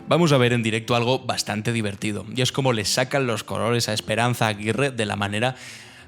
vamos a ver en directo algo bastante divertido. Y es como le sacan los colores a Esperanza Aguirre de la manera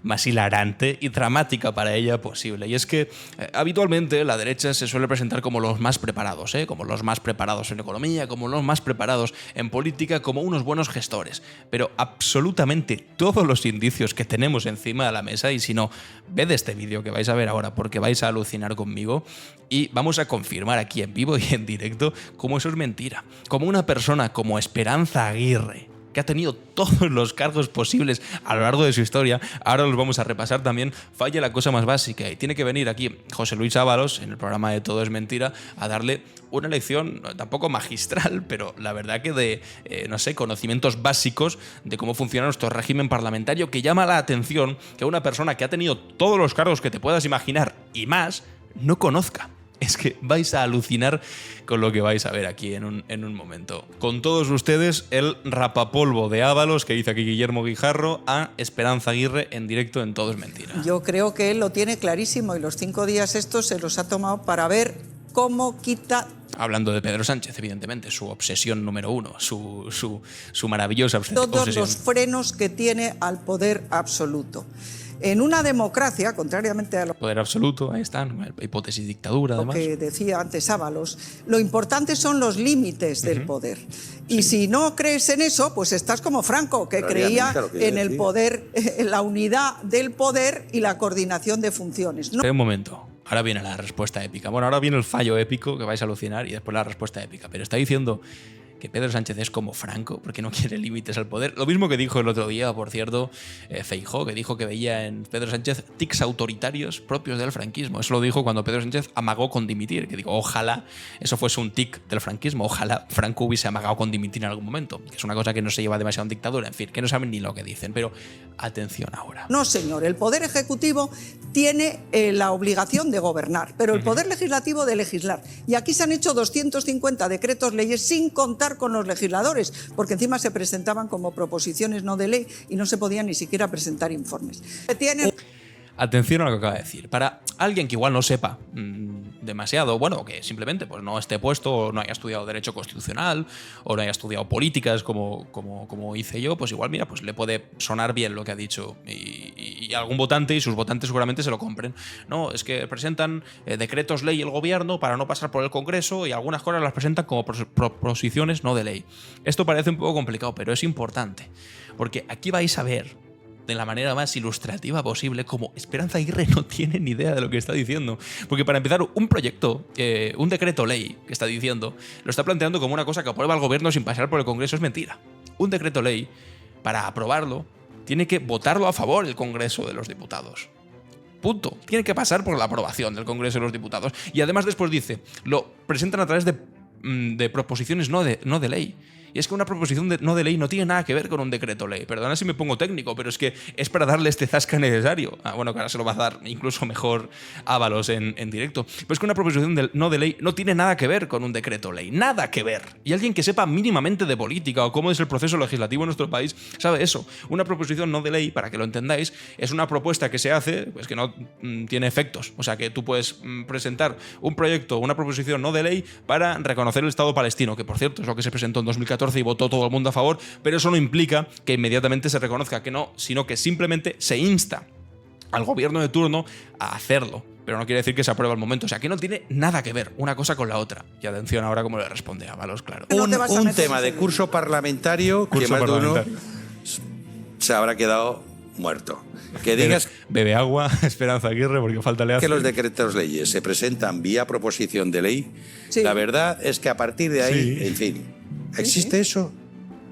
más hilarante y dramática para ella posible. Y es que habitualmente la derecha se suele presentar como los más preparados, como los más preparados en economía, como los más preparados en política, como unos buenos gestores. Pero absolutamente todos los indicios que tenemos encima de la mesa, y si no, ved este vídeo que vais a ver ahora porque vais a alucinar conmigo, y vamos a confirmar aquí en vivo y en directo cómo eso es mentira. Como una persona como Esperanza Aguirre, que ha tenido todos los cargos posibles a lo largo de su historia, ahora los vamos a repasar también, falla la cosa más básica y tiene que venir aquí José Luis Ábalos, en el programa de Todo es Mentira, a darle una lección tampoco magistral, pero la verdad que de, no sé, conocimientos básicos de cómo funciona nuestro régimen parlamentario, que llama la atención que una persona que ha tenido todos los cargos que te puedas imaginar y más, no conozca. Es que vais a alucinar con lo que vais a ver aquí en un momento. Con todos ustedes, el rapapolvo de Ábalos que dice aquí Guillermo Guijarro a Esperanza Aguirre en directo en Todo es Mentira. Yo creo que él lo tiene clarísimo y los 5 días estos se los ha tomado para ver cómo quita... Hablando de Pedro Sánchez, evidentemente, su obsesión número uno, su maravillosa obsesión. Todos los frenos que tiene al poder absoluto. En una democracia, contrariamente a lo poder absoluto, ahí están, hipótesis dictadura, además. Que decía antes Ábalos, lo importante son los límites del poder. Y si no crees en eso, pues estás como Franco, que creía en el poder, en la unidad del poder y la coordinación de funciones. Espera un momento. Ahora viene la respuesta épica. Bueno, ahora viene el fallo épico que vais a alucinar y después la respuesta épica. Pero está diciendo que Pedro Sánchez es como Franco porque no quiere límites al poder. Lo mismo que dijo el otro día, por cierto, Feijóo, que dijo que veía en Pedro Sánchez tics autoritarios propios del franquismo. Eso lo dijo cuando Pedro Sánchez amagó con dimitir, que digo, ojalá eso fuese un tic del franquismo, ojalá Franco hubiese amagado con dimitir en algún momento, que es una cosa que no se lleva demasiado en dictadura, en fin, que no saben ni lo que dicen. Pero atención ahora. No, señor, el Poder Ejecutivo tiene la obligación de gobernar, pero el Poder Legislativo de legislar. Y aquí se han hecho 250 decretos leyes sin contar con los legisladores, porque encima se presentaban como proposiciones no de ley y no se podían ni siquiera presentar informes. Atención a lo que acaba de decir. Para alguien que igual no sepa demasiado, bueno, que simplemente pues, no esté puesto o no haya estudiado Derecho Constitucional o no haya estudiado políticas como hice yo, pues igual, mira, pues le puede sonar bien lo que ha dicho y algún votante y sus votantes seguramente se lo compren. No, es que presentan decretos ley el gobierno para no pasar por el Congreso y algunas cosas las presentan como proposiciones no de ley. Esto parece un poco complicado, pero es importante, porque aquí vais a ver de la manera más ilustrativa posible como Esperanza Aguirre no tiene ni idea de lo que está diciendo. Porque para empezar, un proyecto, un decreto ley que está diciendo, lo está planteando como una cosa que aprueba el gobierno sin pasar por el Congreso. Es mentira. Un decreto ley, para aprobarlo, tiene que votarlo a favor el Congreso de los Diputados. Punto. Tiene que pasar por la aprobación del Congreso de los Diputados. Y además después dice, lo presentan a través de proposiciones no de ley. Y es que una proposición no de ley no tiene nada que ver con un decreto ley. Perdona si me pongo técnico, pero es que es para darle este zasca necesario. Bueno, que ahora se lo va a dar incluso mejor Ábalos en directo. Pero es que una proposición no de ley no tiene nada que ver con un decreto ley. Nada que ver. Y alguien que sepa mínimamente de política o cómo es el proceso legislativo en nuestro país sabe eso. Una proposición no de ley, para que lo entendáis, es una propuesta que se hace pues que no tiene efectos. O sea, que tú puedes presentar un proyecto, una proposición no de ley para reconocer el Estado palestino, que por cierto es lo que se presentó en 2014 y votó todo el mundo a favor, pero eso no implica que inmediatamente se reconozca que no, sino que simplemente se insta al gobierno de turno a hacerlo, pero no quiere decir que se apruebe al momento. O sea, que no tiene nada que ver una cosa con la otra. Y atención ahora cómo le responde Ábalos, claro. Un tema de curso parlamentario que más de uno se habrá quedado muerto. Que digas bebe agua, Esperanza Aguirre, porque falta le hace. Que los decretos leyes se presentan vía proposición de ley, sí. La verdad es que a partir de ahí, sí. En fin, ¿existe eso?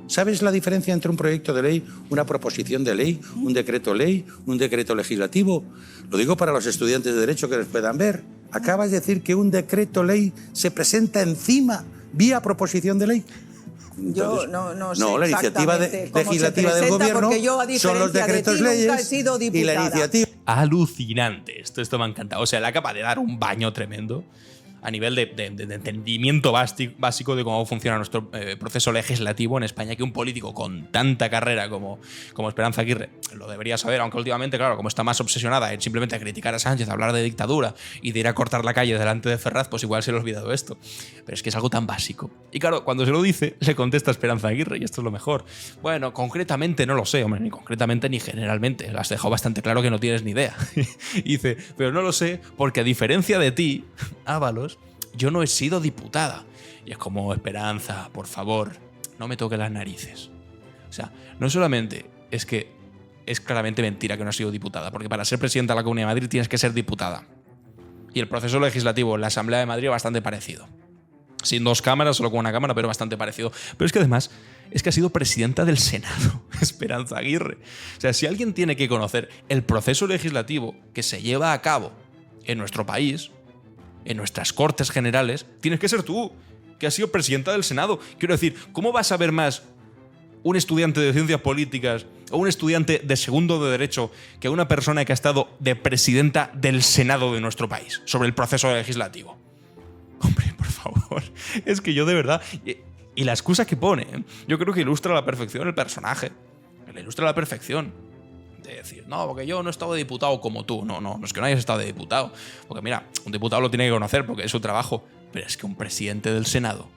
¿Sabes la diferencia entre un proyecto de ley, una proposición de ley, un decreto legislativo? Lo digo para los estudiantes de Derecho que les puedan ver. Acabas de decir que un decreto ley se presenta encima vía proposición de ley. Entonces, yo no sé la iniciativa legislativa del gobierno son los decretos leyes y la iniciativa... Alucinante. Esto me ha encantado. O sea, le acaba de dar un baño tremendo a nivel de entendimiento básico de cómo funciona nuestro proceso legislativo en España, que un político con tanta carrera como Esperanza Aguirre lo debería saber, aunque últimamente, claro, como está más obsesionada en simplemente criticar a Sánchez, hablar de dictadura y de ir a cortar la calle delante de Ferraz, pues igual se le ha olvidado esto. Pero es que es algo tan básico. Y claro, cuando se lo dice, le contesta Esperanza Aguirre, y esto es lo mejor. Bueno, concretamente no lo sé, hombre, ni concretamente ni generalmente. Lo has dejado bastante claro que no tienes ni idea. Y dice, pero no lo sé porque a diferencia de ti, Ábalos, yo no he sido diputada. Y es como, Esperanza, por favor, no me toques las narices. O sea, no solamente es que es claramente mentira que no has sido diputada, porque para ser presidenta de la Comunidad de Madrid tienes que ser diputada. Y el proceso legislativo en la Asamblea de Madrid es bastante parecido. Sin dos cámaras, solo con una cámara, pero bastante parecido. Pero es que además, es que ha sido presidenta del Senado, Esperanza Aguirre. O sea, si alguien tiene que conocer el proceso legislativo que se lleva a cabo en nuestro país, en nuestras Cortes Generales, tienes que ser tú, que has sido presidenta del Senado. Quiero decir, ¿cómo vas a ver más un estudiante de ciencias políticas o un estudiante de segundo de Derecho que una persona que ha estado de presidenta del Senado de nuestro país sobre el proceso legislativo? Hombre, por favor, es que yo de verdad... Y la excusa que pone, yo creo que ilustra a la perfección el personaje. Le ilustra a la perfección. De decir, no, porque yo no he estado de diputado como tú. No es que no hayas estado de diputado. Porque mira, un diputado lo tiene que conocer porque es su trabajo. Pero es que un presidente del Senado,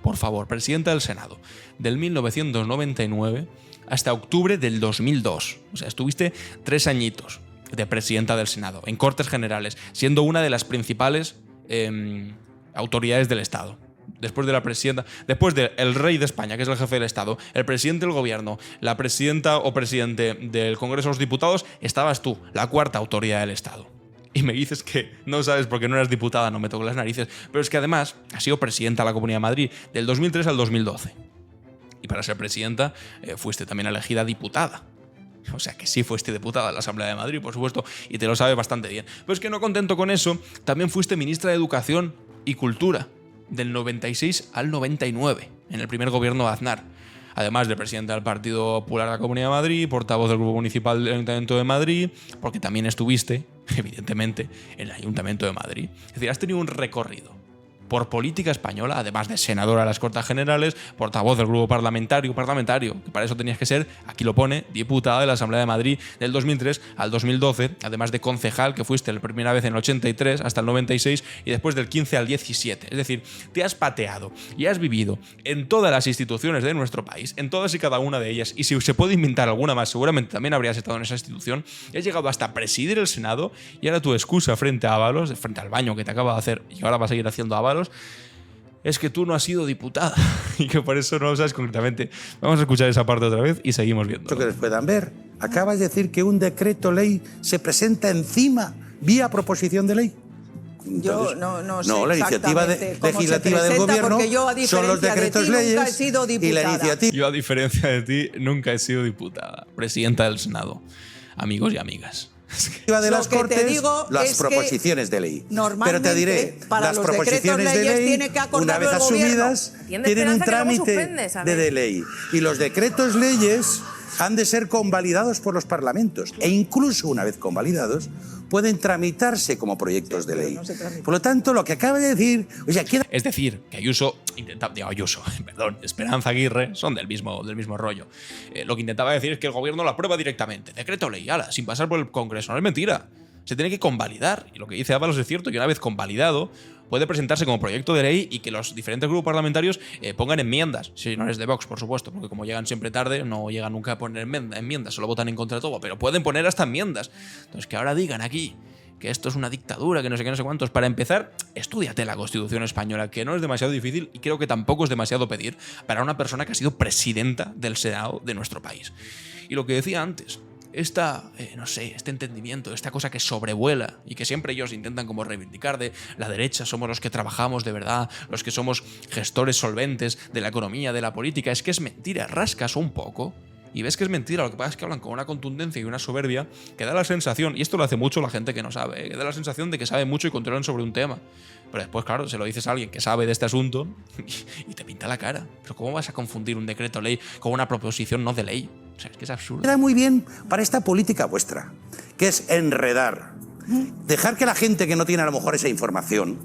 por favor, presidente del Senado, del 1999 hasta octubre del 2002. O sea, estuviste 3 añitos de presidenta del Senado, en Cortes Generales, siendo una de las principales autoridades del Estado. Después de la presidenta, después del rey de España, que es el jefe del Estado, el presidente del gobierno, la presidenta o presidente del Congreso de los Diputados, estabas tú, la 4ª autoridad del Estado. Y me dices que no sabes por qué no eras diputada, no me toco las narices. Pero es que además has sido presidenta de la Comunidad de Madrid del 2003 al 2012. Y para ser presidenta fuiste también elegida diputada. O sea que sí fuiste diputada de la Asamblea de Madrid, por supuesto, y te lo sabes bastante bien. Pero es que no contento con eso, también fuiste ministra de Educación y Cultura del 96 al 99, en el primer gobierno de Aznar. Además de presidenta del Partido Popular de la Comunidad de Madrid, portavoz del Grupo Municipal del Ayuntamiento de Madrid, porque también estuviste, evidentemente, en el Ayuntamiento de Madrid. Es decir, has tenido un recorrido por política española, además de senadora de las Cortes Generales, portavoz del grupo parlamentario, que para eso tenías que ser, aquí lo pone, diputada de la Asamblea de Madrid del 2003 al 2012, además de concejal, que fuiste la primera vez en el 83 hasta el 96 y después del 15 al 17. Es decir, te has pateado y has vivido en todas las instituciones de nuestro país, en todas y cada una de ellas, y si se puede inventar alguna más, seguramente también habrías estado en esa institución, y has llegado hasta presidir el Senado, y ahora tu excusa frente a Ábalos, frente al baño que te acaba de hacer y ahora va a seguir haciendo Ábalos, es que tú no has sido diputada y que por eso no lo sabes concretamente. Vamos a escuchar esa parte otra vez y seguimos viendo. Que les puedan ver. Acabas de decir que un decreto ley se presenta encima vía proposición de ley. Yo no sé. No, la iniciativa legislativa del gobierno son los decretos leyes y la iniciativa. Yo, a diferencia de ti, nunca he sido diputada, presidenta del Senado. Amigos y amigas. De las Cortes, las proposiciones de ley. Pero te diré, las proposiciones de ley, una vez asumidas, tienen un trámite de ley. Y los decretos leyes han de ser convalidados por los parlamentos. E incluso una vez convalidados, pueden tramitarse como proyectos de ley. Por lo tanto, lo que acaba de decir... Es decir, que Esperanza Aguirre son del mismo rollo. Lo que intentaba decir es que el gobierno lo aprueba directamente. Decreto ley, sin pasar por el Congreso. No es mentira. Se tiene que convalidar. Y lo que dice Ábalos es cierto, que una vez convalidado puede presentarse como proyecto de ley y que los diferentes grupos parlamentarios pongan enmiendas. Si no eres de Vox, por supuesto, porque como llegan siempre tarde, no llegan nunca a poner enmiendas, solo votan en contra de todo, pero pueden poner hasta enmiendas. Entonces, que ahora digan aquí que esto es una dictadura, que no sé qué, no sé cuántos. Para empezar, estúdiate la Constitución española, que no es demasiado difícil y creo que tampoco es demasiado pedir para una persona que ha sido presidenta del Senado de nuestro país. Y lo que decía antes, este entendimiento, esta cosa que sobrevuela y que siempre ellos intentan como reivindicar de la derecha, somos los que trabajamos de verdad, los que somos gestores solventes de la economía, de la política, es que es mentira, rascas un poco y ves que es mentira. Lo que pasa es que hablan con una contundencia y una soberbia que da la sensación, y esto lo hace mucho la gente que no sabe, que da la sensación de que sabe mucho y controlan sobre un tema. Pero después, claro, se lo dices a alguien que sabe de este asunto y te pinta la cara. Pero ¿cómo vas a confundir un decreto ley con una proposición no de ley? O sea, es que es absurdo. Queda muy bien para esta política vuestra, que es enredar. Dejar que la gente que no tiene a lo mejor esa información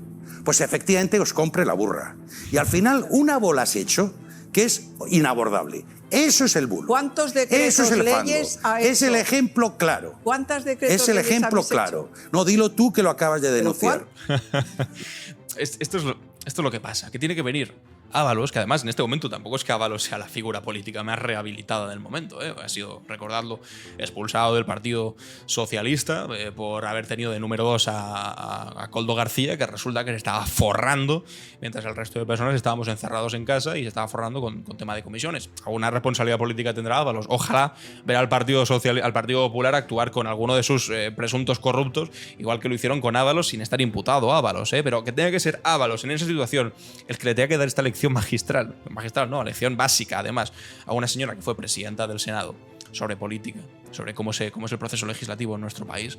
pues efectivamente os compre la burra. Y al final una bola has hecho que es inabordable. Eso es el bulo. ¿Cuántos decretos, eso es el leyes fango. ha hecho? Es el ejemplo claro. ¿Cuántos decretos, es el leyes ejemplo habéis claro. hecho? No, dilo tú que lo acabas de denunciar. Esto es lo que pasa, que tiene que venir Ábalos, que además en este momento tampoco es que Ábalos sea la figura política más rehabilitada del momento, ¿eh? Ha sido, recordadlo, expulsado del Partido Socialista por haber tenido de número 2 a Koldo García, que resulta que se estaba forrando, mientras el resto de personas estábamos encerrados en casa y se estaba forrando con tema de comisiones. Alguna responsabilidad política tendrá Ábalos. Ojalá ver al Partido Popular actuar con alguno de sus presuntos corruptos, igual que lo hicieron con Ábalos sin estar imputado Ábalos, pero que tenga que ser Ábalos en esa situación el que le tenga que dar esta lección magistral no, lección básica además, a una señora que fue presidenta del Senado sobre política, sobre cómo es el proceso legislativo en nuestro país.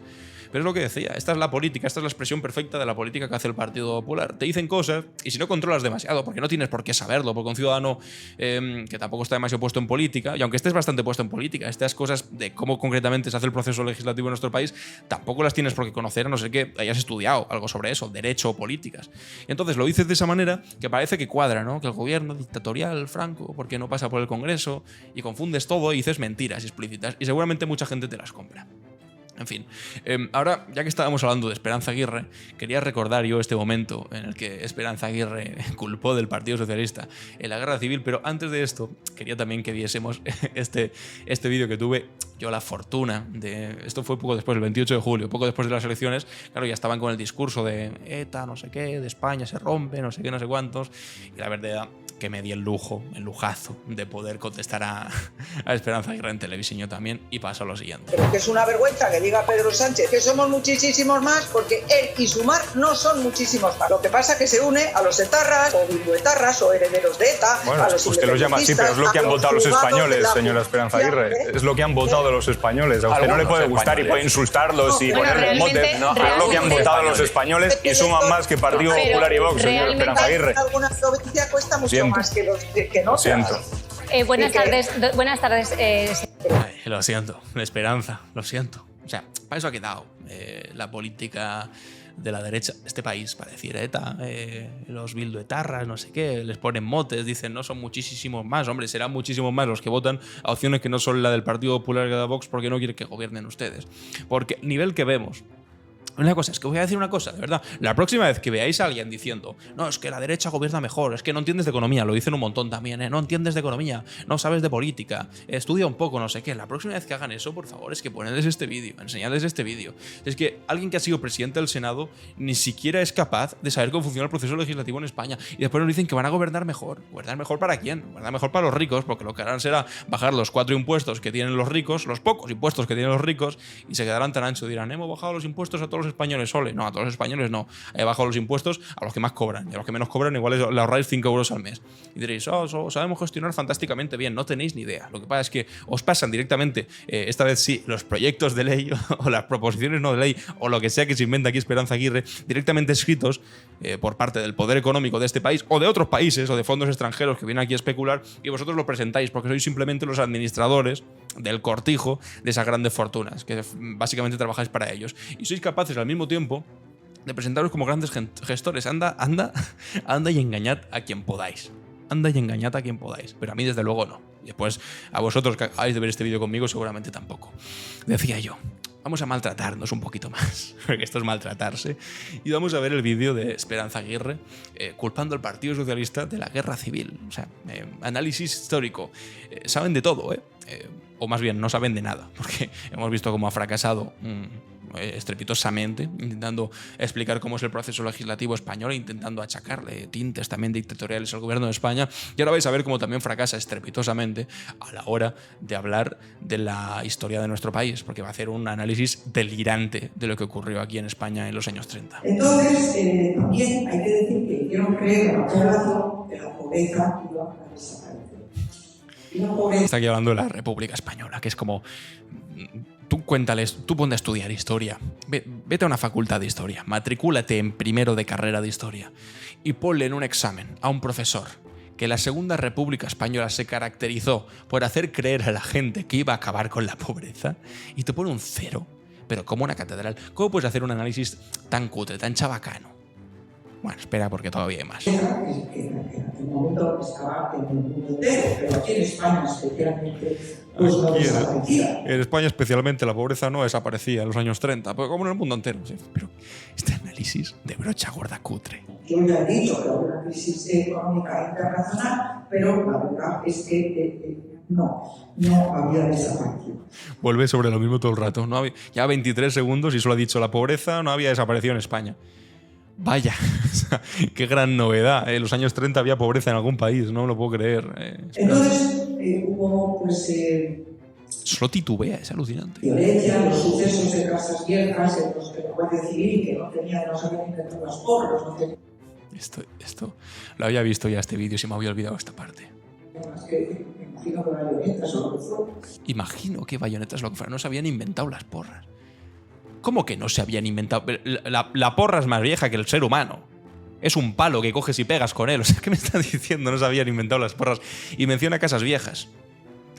Pero es lo que decía, esta es la política, esta es la expresión perfecta de la política que hace el Partido Popular. Te dicen cosas y si no controlas demasiado, porque no tienes por qué saberlo, porque un ciudadano que tampoco está demasiado puesto en política, y aunque estés bastante puesto en política, estas cosas de cómo concretamente se hace el proceso legislativo en nuestro país, tampoco las tienes por qué conocer, a no ser que hayas estudiado algo sobre eso, derecho o políticas. Y entonces lo dices de esa manera que parece que cuadra, ¿no? Que el gobierno dictatorial, Franco, porque no pasa por el Congreso, y confundes todo y dices mentiras explícitas, y seguramente mucha gente te las compra. En fin, ahora, ya que estábamos hablando de Esperanza Aguirre, quería recordar yo este momento en el que Esperanza Aguirre culpó del Partido Socialista en la guerra civil, pero antes de esto, quería también que viésemos este vídeo que tuve yo la fortuna de... Esto fue poco después, el 28 de julio, poco después de las elecciones. Claro, ya estaban con el discurso de ETA, no sé qué, de España se rompe, no sé qué, no sé cuántos, y la verdad que me di el lujazo de poder contestar a Esperanza Aguirre en televisión yo también, y pasó lo siguiente. Pero que es una vergüenza que diga Pedro Sánchez que somos muchísimos más, porque él y Sumar no son muchísimos más. Lo que pasa es que se une a los etarras, o bilduetarras, o herederos de ETA, bueno, a los usted los llama así, pero es lo que han votado los españoles, señora Esperanza Aguirre. Es lo que han votado los españoles. A usted no le puede gustar y puede insultarlos y ponerle motes. No, es lo que han votado los españoles y suman más que Partido Popular y Vox, señora Esperanza Aguirre. Alguna provincia cuesta mucho más que los que no. Lo siento. Buenas tardes. Ay, lo siento, Esperanza, lo siento. O sea, para eso ha quedado la política de la derecha de este país, para decir ETA, los bilduetarras, no sé qué, les ponen motes, dicen no son muchísimos más, hombre, serán muchísimos más los que votan a opciones que no son la del Partido Popular y la de Vox porque no quieren que gobiernen ustedes. Porque el nivel que vemos... Una cosa, es que voy a decir una cosa, de verdad. La próxima vez que veáis a alguien diciendo no, es que la derecha gobierna mejor, es que no entiendes de economía, lo dicen un montón también, no entiendes de economía, no sabes de política, estudia un poco, no sé qué. La próxima vez que hagan eso, por favor, es que ponedles este vídeo, enseñadles este vídeo. Es que alguien que ha sido presidente del Senado ni siquiera es capaz de saber cómo funciona el proceso legislativo en España. Y después nos dicen que van a gobernar mejor. ¿Gobernar mejor para quién? Gobernar mejor para los ricos, porque lo que harán será bajar los 4 impuestos que tienen los ricos, los pocos impuestos que tienen los ricos, y se quedarán tan ancho. Dirán, hemos bajado los impuestos a todos los españoles, sole. No, a todos los españoles no. He bajado los impuestos a los que más cobran. Y a los que menos cobran igual le ahorráis 5 euros al mes. Y diréis, sabemos gestionar fantásticamente bien. No tenéis ni idea. Lo que pasa es que os pasan directamente, esta vez sí, los proyectos de ley o las proposiciones no de ley o lo que sea que se inventa aquí Esperanza Aguirre, directamente escritos por parte del poder económico de este país o de otros países o de fondos extranjeros que vienen aquí a especular, y vosotros lo presentáis porque sois simplemente los administradores del cortijo de esas grandes fortunas, que básicamente trabajáis para ellos. Y sois capaces al mismo tiempo de presentaros como grandes gestores. Anda y engañad a quien podáis. Anda y engañad a quien podáis. Pero a mí desde luego no. Y después a vosotros que acabáis de ver este vídeo conmigo seguramente tampoco. Decía yo, vamos a maltratarnos un poquito más, porque esto es maltratarse, y vamos a ver el vídeo de Esperanza Aguirre culpando al Partido Socialista de la guerra civil. O sea, análisis histórico. Saben de todo, o más bien no saben de nada, porque hemos visto cómo ha fracasado estrepitosamente intentando explicar cómo es el proceso legislativo español e intentando achacarle tintes también dictatoriales al gobierno de España, y ahora vais a ver cómo también fracasa estrepitosamente a la hora de hablar de la historia de nuestro país, porque va a hacer un análisis delirante de lo que ocurrió aquí en España en los años 30. Entonces, también hay que decir que hicieron creer a la población que la pobreza iba a desaparecer. Está aquí hablando de la República Española, que es como... Tú cuéntales, tú ponte a estudiar historia, vete a una facultad de historia, matricúlate en primero de carrera de historia y ponle en un examen a un profesor que la Segunda República Española se caracterizó por hacer creer a la gente que iba a acabar con la pobreza, y te pone un 0, pero como una catedral. ¿Cómo puedes hacer un análisis tan cutre, tan chabacano? Bueno, espera, porque todavía hay más. Que en aquel momento estaba en el mundo entero, pero aquí en España especialmente, pues no desaparecía. En España especialmente la pobreza no desaparecía en los años 30, pues como en el mundo entero. ¿Sí? Pero este análisis de brocha gorda cutre. Yo ya he dicho que hubo una crisis económica internacional, pero la verdad es que no había desaparecido. Vuelve sobre lo mismo todo el rato. No había, ya 23 segundos y solo ha dicho la pobreza no había desaparecido en España. Vaya, qué gran novedad. En los años 30 había pobreza en algún país, no me lo puedo creer. Entonces hubo pues... Solo titubea, es alucinante. Violencia, los sucesos de casas viejas en los que la Guardia Civil, que no sabían inventado las porras, no tenían... Esto lo había visto ya este vídeo y se me había olvidado esta parte. Imagino que bayonetas o lo que fuera. Imagino que bayonetas lo que fuera. No se habían inventado las porras. ¿Cómo que no se habían inventado? La porra es más vieja que el ser humano. Es un palo que coges y pegas con él. O sea, ¿qué me está diciendo? No se habían inventado las porras. Y menciona casas viejas,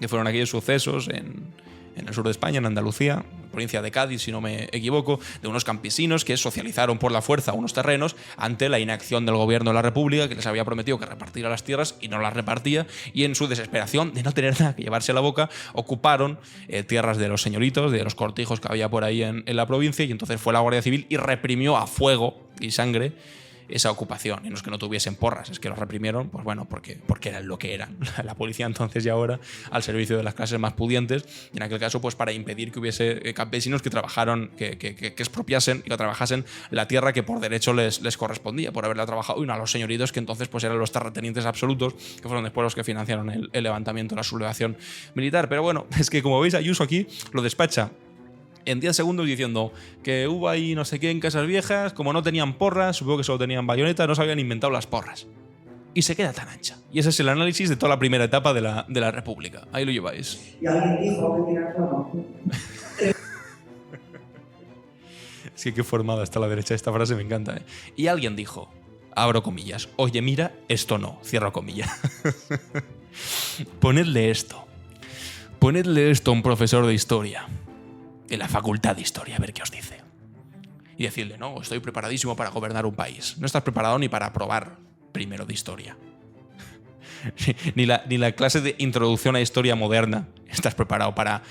que fueron aquellos sucesos en el sur de España, en Andalucía, provincia de Cádiz, si no me equivoco, de unos campesinos que socializaron por la fuerza unos terrenos ante la inacción del gobierno de la República, que les había prometido que repartiera las tierras y no las repartía, y en su desesperación de no tener nada que llevarse a la boca, ocuparon tierras de los señoritos, de los cortijos que había por ahí en la provincia, y entonces fue la Guardia Civil y reprimió a fuego y sangre esa ocupación. Y no es que no tuviesen porras, es que los reprimieron, pues bueno, porque eran lo que eran. La policía entonces y ahora al servicio de las clases más pudientes, y en aquel caso pues para impedir que hubiese campesinos que trabajaron, que expropiasen y que trabajasen la tierra que por derecho les correspondía, por haberla trabajado, y no a los señoritos que entonces pues eran los terratenientes absolutos, que fueron después los que financiaron el levantamiento, la sublevación militar. Pero bueno, es que como veis Ayuso aquí lo despacha en 10 segundos diciendo que hubo ahí no sé qué en casas viejas, como no tenían porras, supongo que solo tenían bayonetas, no se habían inventado las porras. Y se queda tan ancha. Y ese es el análisis de toda la primera etapa de la República. Ahí lo lleváis. Y alguien dijo que mira, bueno. Es que qué formada está la derecha, esta frase me encanta. Y alguien dijo, abro comillas, oye mira, esto no, cierro comillas. Ponedle esto a un profesor de historia en la facultad de historia, a ver qué os dice. Y decirle, no, estoy preparadísimo para gobernar un país. No estás preparado ni para aprobar primero de historia. ni la clase de introducción a historia moderna estás preparado para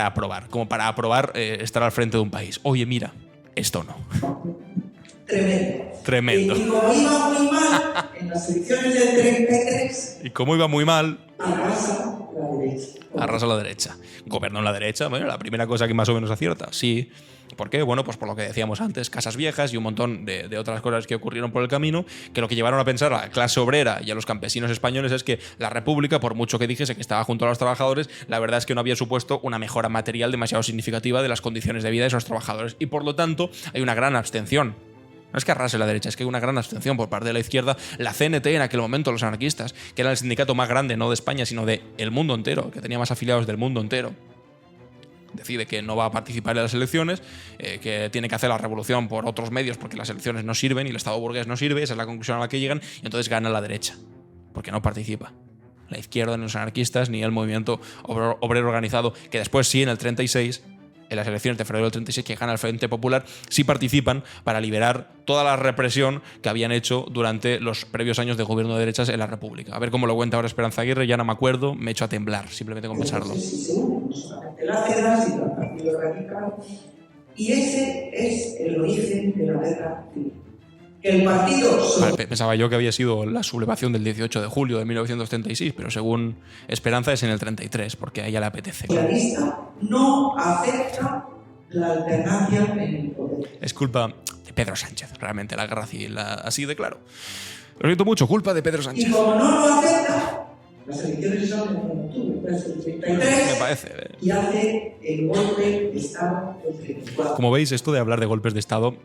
aprobar. Como para aprobar estar al frente de un país. Oye, mira, esto no. Tremendo. Y como iba muy mal en las elecciones del 33... Y como iba muy mal... Arrasa la derecha. Gobernó en la derecha, bueno, la primera cosa que más o menos acierta, sí. ¿Por qué? Bueno, pues por lo que decíamos antes, casas viejas y un montón de otras cosas que ocurrieron por el camino, que lo que llevaron a pensar a la clase obrera y a los campesinos españoles es que la República, por mucho que dijese que estaba junto a los trabajadores, la verdad es que no había supuesto una mejora material demasiado significativa de las condiciones de vida de esos trabajadores. Y por lo tanto, hay una gran abstención. No es que arrase la derecha, es que hay una gran abstención por parte de la izquierda. La CNT en aquel momento, los anarquistas, que era el sindicato más grande, no de España, sino del mundo entero, que tenía más afiliados del mundo entero, decide que no va a participar en las elecciones, que tiene que hacer la revolución por otros medios porque las elecciones no sirven y el Estado burgués no sirve, esa es la conclusión a la que llegan, y entonces gana la derecha, porque no participa. La izquierda, ni los anarquistas, ni el movimiento obrero organizado, que después sí, en el 36... en las elecciones de febrero del 36 que gana el Frente Popular, sí participan para liberar toda la represión que habían hecho durante los previos años de gobierno de derechas en la República. A ver cómo lo cuenta ahora Esperanza Aguirre, ya no me acuerdo, me echo a temblar, simplemente con pensarlo. Y ese es el origen de la guerra civil. El partido... Vale, pensaba yo que había sido la sublevación del 18 de julio de 1936, pero según Esperanza es en el 33, porque a ella le apetece. La lista no acepta la alternancia en el poder. Es culpa de Pedro Sánchez, realmente, la guerra civil, así de claro. Lo siento mucho, culpa de Pedro Sánchez. Y como no lo acepta, las elecciones son en octubre del 33, me parece. Y hace el golpe de Estado del 34. Como veis, esto de hablar de golpes de Estado,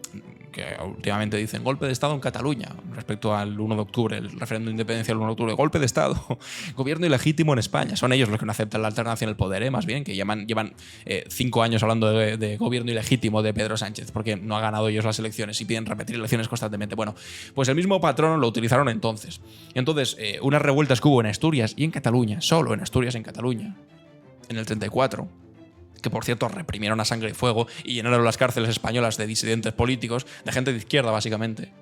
que últimamente dicen golpe de Estado en Cataluña respecto al 1 de octubre, el referéndum de independencia del 1 de octubre, golpe de Estado, gobierno ilegítimo en España. Son ellos los que no aceptan la alternancia en el poder, más bien, que llevan 5 años hablando de gobierno ilegítimo de Pedro Sánchez, porque no ha ganado ellos las elecciones y piden repetir elecciones constantemente. Bueno, pues el mismo patrón lo utilizaron entonces. Entonces, unas revueltas que hubo en Asturias y en Cataluña, solo en Asturias y en Cataluña, en el 34, que por cierto reprimieron a sangre y fuego y llenaron las cárceles españolas de disidentes políticos, de gente de izquierda básicamente,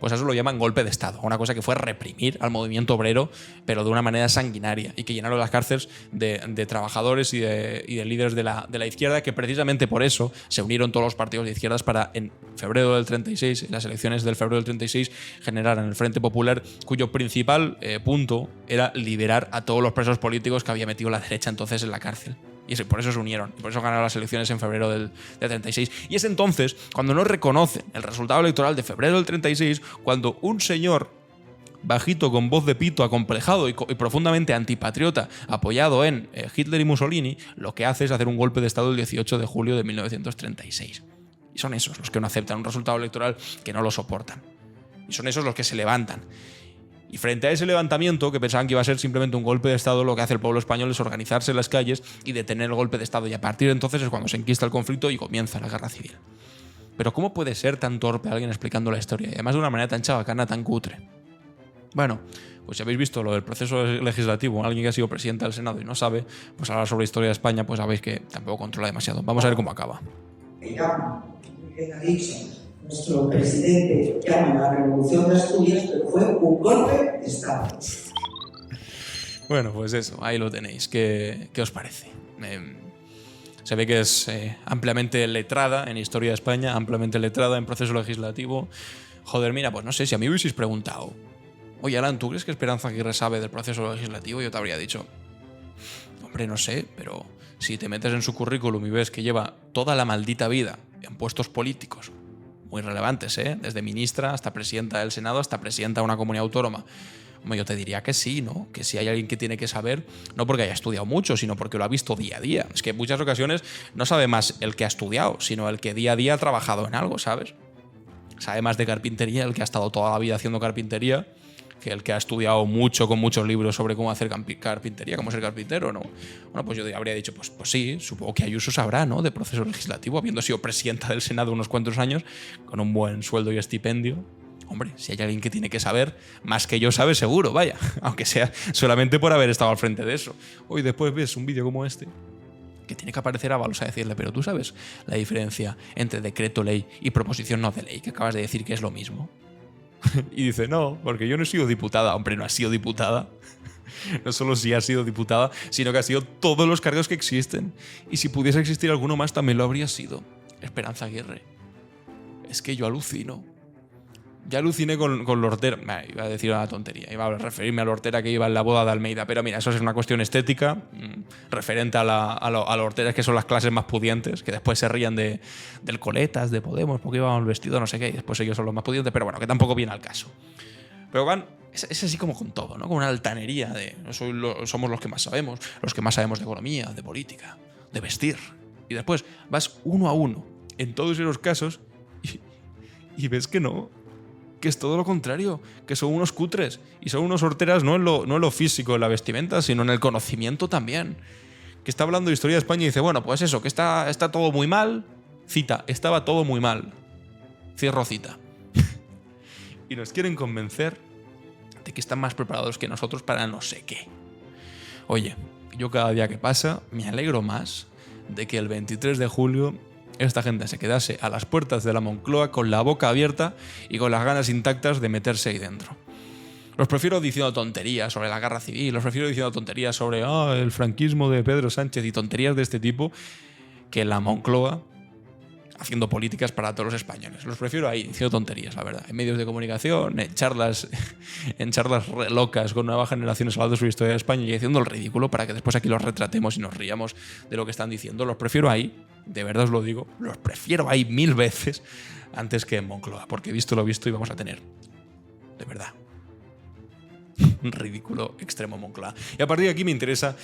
Pues a eso lo llaman golpe de Estado, una cosa que fue reprimir al movimiento obrero, pero de una manera sanguinaria, y que llenaron las cárceles de trabajadores y de líderes de la izquierda, que precisamente por eso se unieron todos los partidos de izquierdas para, en febrero del 36, en las elecciones del febrero del 36, generaran el Frente Popular, cuyo principal punto era liberar a todos los presos políticos que había metido la derecha entonces en la cárcel. Y por eso se unieron, y por eso ganaron las elecciones en febrero del 36. Y es entonces cuando no reconocen el resultado electoral de febrero del 36, cuando un señor bajito, con voz de pito, acomplejado y profundamente antipatriota, apoyado en Hitler y Mussolini, lo que hace es hacer un golpe de Estado el 18 de julio de 1936. Y son esos los que no aceptan un resultado electoral, que no lo soportan. Y son esos los que se levantan. Y frente a ese levantamiento, que pensaban que iba a ser simplemente un golpe de Estado, lo que hace el pueblo español es organizarse en las calles y detener el golpe de Estado. Y a partir de entonces es cuando se enquista el conflicto y comienza la guerra civil. Pero ¿cómo puede ser tan torpe alguien explicando la historia? Y además de una manera tan chabacana, tan cutre. Bueno, pues si habéis visto lo del proceso legislativo, alguien que ha sido presidente del Senado y no sabe, pues hablar sobre la historia de España, pues sabéis que tampoco controla demasiado. Vamos a ver cómo acaba. Nuestro presidente llama la Revolución de Asturias, pero fue un golpe de Estado. Bueno, pues eso, ahí lo tenéis. ¿Qué os parece? Se ve que es ampliamente letrada en historia de España, ampliamente letrada en proceso legislativo. Joder, mira, pues no sé, si a mí hubieseis preguntado, oye, Alan, ¿tú crees que Esperanza Aguirre sabe del proceso legislativo? Yo te habría dicho, hombre, no sé, pero si te metes en su currículum y ves que lleva toda la maldita vida en puestos políticos muy relevantes, desde ministra hasta presidenta del Senado, hasta presidenta de una comunidad autónoma, yo te diría que sí, ¿no? Que si hay alguien que tiene que saber, no porque haya estudiado mucho, sino porque lo ha visto día a día. Es que en muchas ocasiones no sabe más el que ha estudiado, sino el que día a día ha trabajado en algo, ¿sabes? Sabe más de carpintería el que ha estado toda la vida haciendo carpintería que el que ha estudiado mucho con muchos libros sobre cómo hacer carpintería, cómo ser carpintero, ¿no? Bueno, pues yo habría dicho, pues sí, supongo que Ayuso sabrá, ¿no? De proceso legislativo, habiendo sido presidenta del Senado unos cuantos años, con un buen sueldo y estipendio. Hombre, si hay alguien que tiene que saber, más que yo sabe seguro, vaya, aunque sea solamente por haber estado al frente de eso. Hoy después ves un vídeo como este, que tiene que aparecer Ábalos a decirle, pero tú sabes la diferencia entre decreto ley y proposición no de ley, que acabas de decir que es lo mismo. Y dice, no, porque yo no he sido diputada. Hombre, no ha sido diputada. No solo sí ha sido diputada, sino que ha sido todos los cargos que existen. Y si pudiese existir alguno más, también lo habría sido. Esperanza Aguirre. Es que yo alucino. Ya aluciné con Lortera. Iba a decir una tontería. Iba a referirme a Lortera que iba en la boda de Almeida. Pero mira, eso es una cuestión estética referente a Lorteras, que son las clases más pudientes, que después se rían del Coletas, de Podemos, porque íbamos vestidos, no sé qué, y después ellos son los más pudientes. Pero bueno, que tampoco viene al caso. Pero van, es así como con todo, ¿no? Con una altanería de somos los que más sabemos de economía, de política, de vestir. Y después vas uno a uno en todos esos casos y ves que no. Que es todo lo contrario, que son unos cutres y son unos horteras no en lo físico, en la vestimenta, sino en el conocimiento también. Que está hablando de historia de España y dice, bueno, pues eso, que está todo muy mal, cita, estaba todo muy mal, cierro cita. Y nos quieren convencer de que están más preparados que nosotros para no sé qué. Oye, yo cada día que pasa me alegro más de que el 23 de julio esta gente se quedase a las puertas de la Moncloa con la boca abierta y con las ganas intactas de meterse ahí dentro. Los prefiero diciendo tonterías sobre la guerra civil, los prefiero diciendo tonterías sobre el franquismo de Pedro Sánchez y tonterías de este tipo, que en la Moncloa haciendo políticas para todos los españoles. Los prefiero ahí diciendo tonterías, la verdad. En medios de comunicación, en charlas locas con nuevas generaciones hablando sobre la historia de España y haciendo el ridículo para que después aquí los retratemos y nos riamos de lo que están diciendo. Los prefiero ahí, de verdad os lo digo, los prefiero ahí 1000 veces antes que en Moncloa, porque visto lo visto y vamos a tener, de verdad, un ridículo extremo Moncloa. Y a partir de aquí me interesa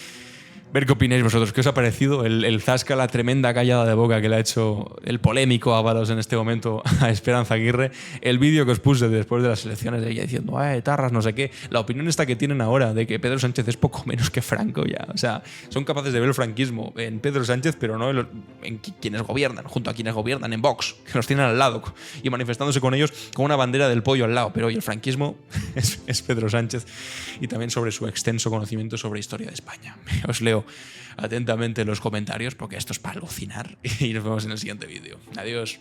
ver qué opináis vosotros. ¿Qué os ha parecido el zasca, la tremenda callada de boca que le ha hecho el polémico Ábalos en este momento a Esperanza Aguirre? El vídeo que os puse después de las elecciones de ella diciendo, tarras, no sé qué. La opinión esta que tienen ahora de que Pedro Sánchez es poco menos que Franco ya. O sea, son capaces de ver el franquismo en Pedro Sánchez, pero no en quienes gobiernan, junto a quienes gobiernan en Vox, que los tienen al lado y manifestándose con ellos con una bandera del pollo al lado. Pero hoy el franquismo es Pedro Sánchez, y también sobre su extenso conocimiento sobre historia de España. Os leo atentamente los comentarios porque esto es para alucinar y nos vemos en el siguiente vídeo. Adiós.